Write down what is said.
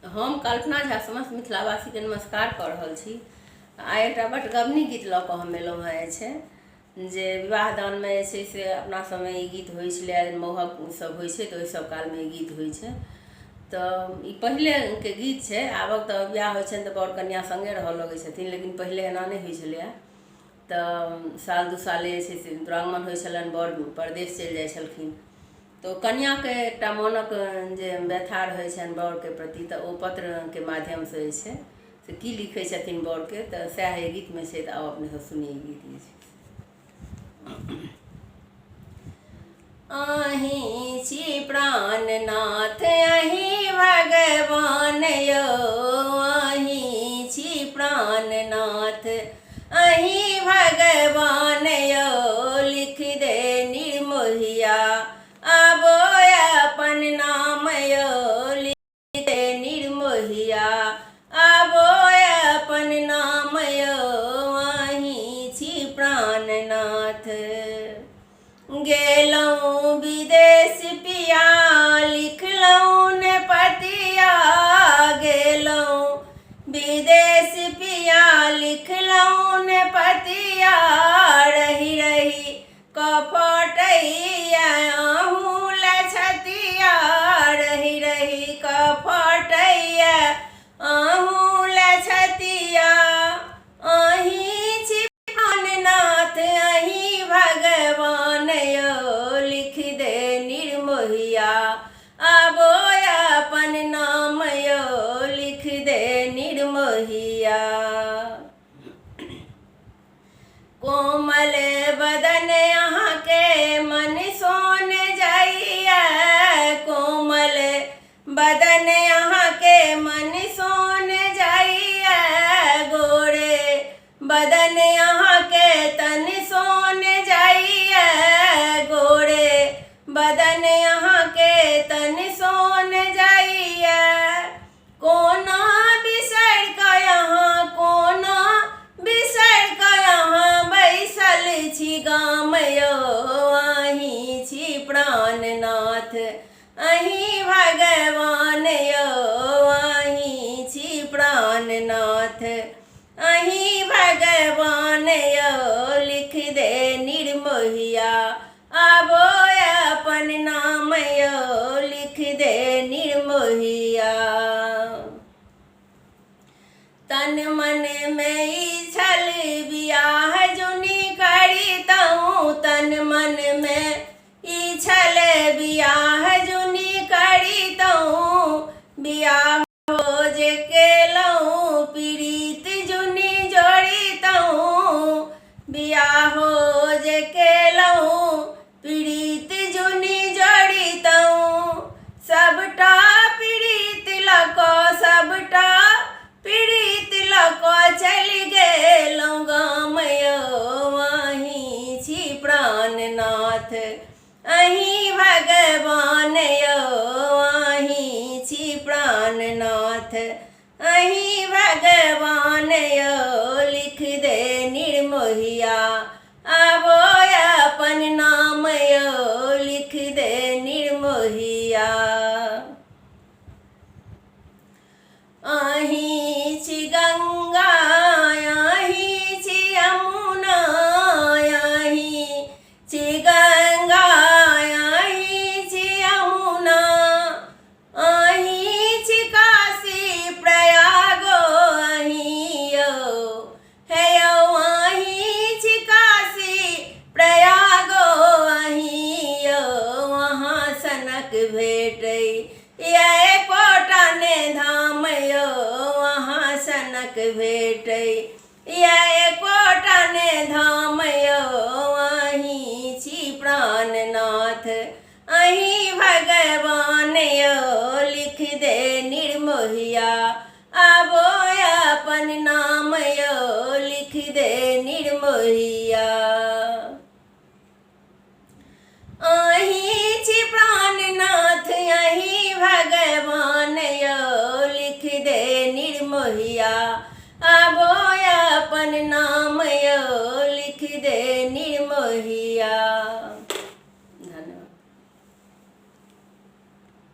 हम कल्पना झा समस्त मिथिलावासी के नमस्कार कऽ रहल छी। आइ एकटा बटगबनी गीत लऽ कऽ हम एलहुँ हेँ जे विवाह दानमे से अपना सबमे ई गीत होइ छलै, मौहक सब होइ छै तऽ ओहि सब कालमे ई गीत होइ छै। तऽ ई पहिलेके गीत छै। आबक तऽ बिआह होइ छनि तऽ बर कन्या सङ्गे रहऽ लगै छथिन, लेकिन पहिले एना नहि होइ छलैए। तऽ साल दू साले जे छै से दुरागमन होइ छलनि, बर परदेश चलि जाइ छलखिन तो कन्याके एकटा मोनक जे व्यथा रहै छनि बरके प्रति, तऽ ओ पत्रके माध्यमसँ जे छै से की लिखै छथिन बरके, तऽ सएह एहि गीतमे छै। तऽ आब अपने सुनी ई गीत जे छै। अहीं छी प्राणनाथ अहीं भगवान यौ, अहीं छी प्राणनाथ अहीं भगवान यौ, लिख दे निर्मोहिया आबो अपन नाम यौ, लिख दे निर्मोहिया आबो अपन नाम यौ, अहीं छी प्राणनाथ। गेलहुँ विदेश पिया लिखलहुँ ने पतिया, गेलहुँ विदेश पिया लिखलहुँ ने पतिया, रही रही कपटैया अहूँ लछतिया, रही रही कपटैया अहूँ लछतिया, अहीं छी प्राणनाथ अहीं भगवान यौ, लिख दे निर्मोहिया आबो अपन नाम यौ, लिख दे निर्मोहिया। कोमल बदन अहाँके मन सोन जाइया, कोमल बदन अहाँके मन सोन जाइया, गोरे बदन अहाँके तन सोन जाइया, गोरे बदन अहाँके तन सोन जाइया, कोना बिसरि कऽ यहाँ कोना बिसरि कऽ यहाँ बैसल छी गाम यौ, अहीं छी प्राणनाथ अहीं भगवान यौ, अहीं छी प्राणनाथ अहीं भगवान यौ, लिख दे निर्मोहिया आबो अपन नाम यौ, लिख दे निर्मोहिया। तन मन में ई छल बियाह जुनी करितहुँ, तन मन में ई छल बियाह जुनी करितहुँ, बियाह हो जे केलहुँ प्रीत जुनी जोड़ितहुँ, बियाह हो जे केलहुँ प्रीत जुनी जोड़ितहुँ, सबटा प्रीत लऽ कऽ सबटा प्रीत लऽ कऽ चलि गेलहुँ गाम यौ, अहीं छी प्राणनाथ अहीं भगवान यौ, अहीं छी प्राणनाथ अहीं भगवान यौ, लिख दे निर्मोहिया आबो अपन नाम यौ, लिख दे निर्मोहिया। अहीं छी गंगा अहीं छी यमुना, अहीं छी गंगा अहीं छी यमुना, अहीं छी काशी प्रयागो अहीं यौ, हे यौ अहीं छी काशी प्रयागो अहीं यौ, वहाँ सनक भेटै ये कोटा ने धाम यौ, वहाँ सनक भेटै ये कोटा ने धाम यौ, अहीं छी प्राणनाथ अहीं भगवान यौ, लिख दे निर्मोहिया आबो अपन नाम यौ, लिख दे निर्मोहिया। अहीं छी प्राणनाथ अहीं भगवान यौ, लिख दे निर्मोहिया आबो अपन नाम यौ,